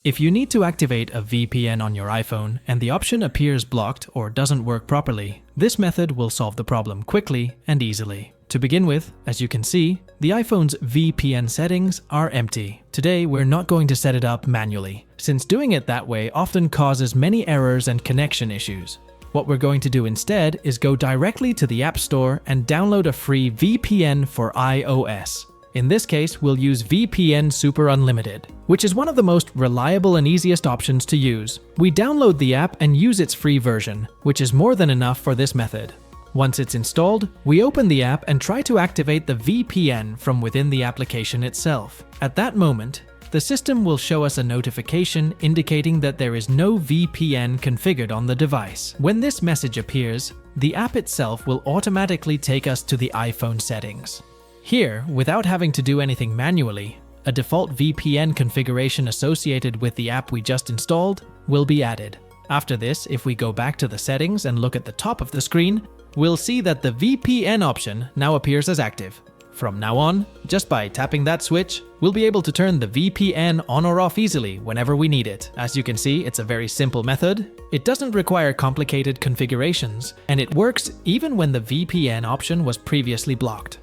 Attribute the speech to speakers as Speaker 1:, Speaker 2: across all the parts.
Speaker 1: If you need to activate a VPN on your iPhone and the option appears blocked or doesn't work properly, this method will solve the problem quickly and easily. To begin with, as you can see, the iPhone's VPN settings are empty. Today, we're not going to set it up manually, since doing it that way often causes many errors and connection issues. What we're going to do instead is go directly to the App Store and download a free VPN for iOS. In this case, we'll use VPN Super Unlimited, which is one of the most reliable and easiest options to use. We download the app and use its free version, which is more than enough for this method. Once it's installed, we open the app and try to activate the VPN from within the application itself. At that moment, the system will show us a notification indicating that there is no VPN configured on the device. When this message appears, the app itself will automatically take us to the iPhone settings. Here, without having to do anything manually, a default VPN configuration associated with the app we just installed will be added. After this, if we go back to the settings and look at the top of the screen, we'll see that the VPN option now appears as active. From now on, just by tapping that switch, we'll be able to turn the VPN on or off easily whenever we need it. As you can see, it's a very simple method. It doesn't require complicated configurations, and it works even when the VPN option was previously blocked.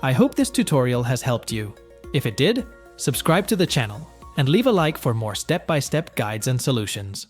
Speaker 1: I hope this tutorial has helped you. If it did, subscribe to the channel and leave a like for more step-by-step guides and solutions.